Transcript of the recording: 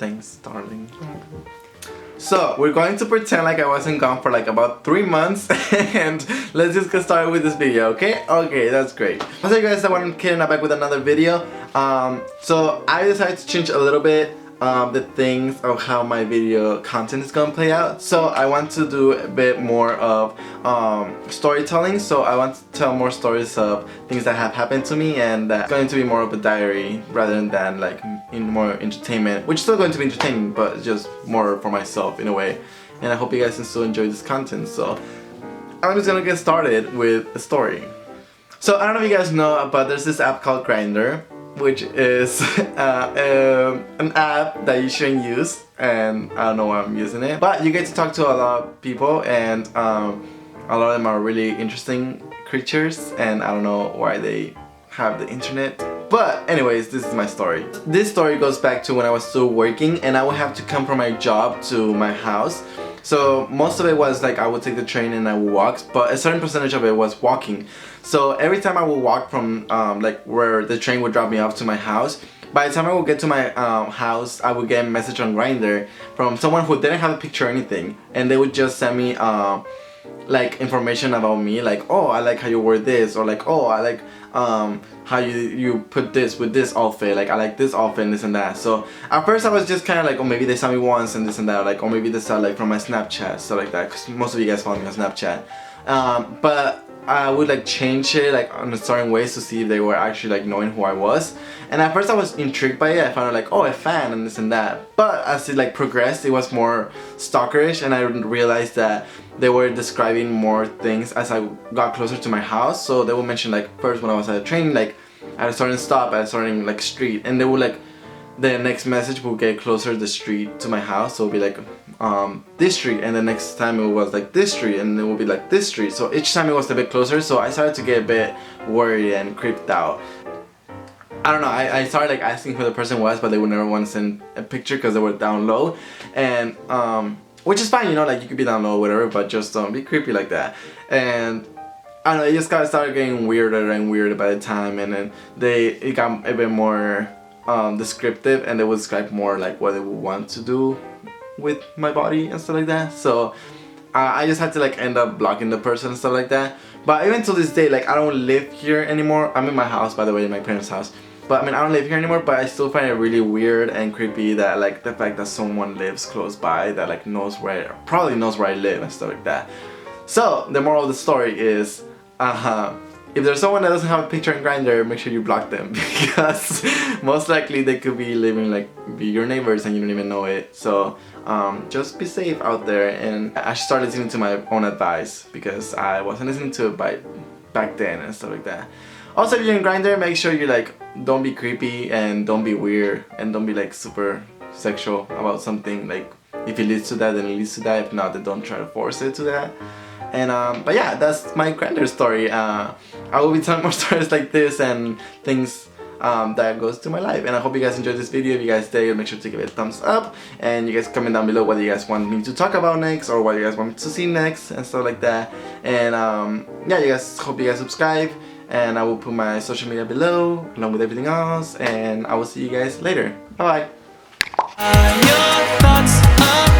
Thanks, darling. So we're going to pretend like I wasn't gone for like about 3 months and let's just get started with this video, okay? Okay, that's great. What's up, guys? Thatonerandomkid, and I'm back with another video. So I decided to change a little bit the things of how my video content is gonna play out. So I want to do a bit more of storytelling. So I want to tell more stories of things that have happened to me, and that's going to be more of a diary rather than like in more entertainment, which is still going to be entertaining, but just more for myself in a way. And I hope you guys can still enjoy this content. So I'm just gonna get started with a story. So I don't know if you guys know, but there's this app called Grindr, which is an app that you shouldn't use, and I don't know why I'm using it. But you get to talk to a lot of people, and a lot of them are really interesting creatures, and I don't know why they have the internet. But anyways, this is my story. This story goes back to when I was still working and I would have to come from my job to my house. So most of it was like I would take the train and I would walk, but a certain percentage of it was walking. So every time I would walk from like where the train would drop me off to my house, by the time I would get to my house, I would get a message on Grindr from someone who didn't have a picture or anything, and they would just send me like information about me, like, oh, I like how you wear this, or like, oh, I like how you put this with this outfit, like I like this outfit and this and that. So at first I was just kind of like, oh, maybe they saw me once and this and that, like, or maybe they saw like from my Snapchat, stuff like that, because most of you guys follow me on Snapchat. But I would like change it like on a certain ways to see if they were actually like knowing who I was. And at first I was intrigued by it. I found like, oh, a fan and this and that. But as it like progressed, it was more stalkerish, and I realized that they were describing more things as I got closer to my house. So they would mention like first when I was at a train, like at a certain stop, at a certain like street, and they would like the next message will get closer the street to my house, so it'll be like this street, and the next time it was like this street, and it will be like this street. So each time it was a bit closer, so I started to get a bit worried and creeped out. I don't know, I started like asking who the person was, but they would never want to send a picture because they were down low, and which is fine, you know, like you could be down low or whatever, but just don't be creepy like that. And I don't know, it just started getting weirder and weirder by the time, and then it got a bit more descriptive, and they would describe more like what they would want to do with my body and stuff like that. So I just had to like end up blocking the person and stuff like that. But even to this day, like I don't live here anymore. I'm in my house, by the way, in my parents' house. But I mean, I don't live here anymore, but I still find it really weird and creepy that like the fact that someone lives close by that like probably knows where I live and stuff like that. So the moral of the story is, if there's someone that doesn't have a picture in Grindr, make sure you block them, because most likely they could be living like be your neighbors and you don't even know it. So just be safe out there. And I should start listening to my own advice, because I wasn't listening to it back then and stuff like that. Also, if you're in Grindr, make sure you like don't be creepy and don't be weird and don't be like super sexual about something. Like if it leads to that, then it leads to that. If not, then don't try to force it to that. And but yeah, that's my Grindr story. I will be telling more stories like this and things that goes to my life. And I hope you guys enjoyed this video. If you guys did, make sure to give it a thumbs up, and you guys comment down below what you guys want me to talk about next, or what you guys want me to see next and stuff like that. And yeah, you guys, hope you guys subscribe, and I will put my social media below along with everything else, and I will see you guys later. Bye bye.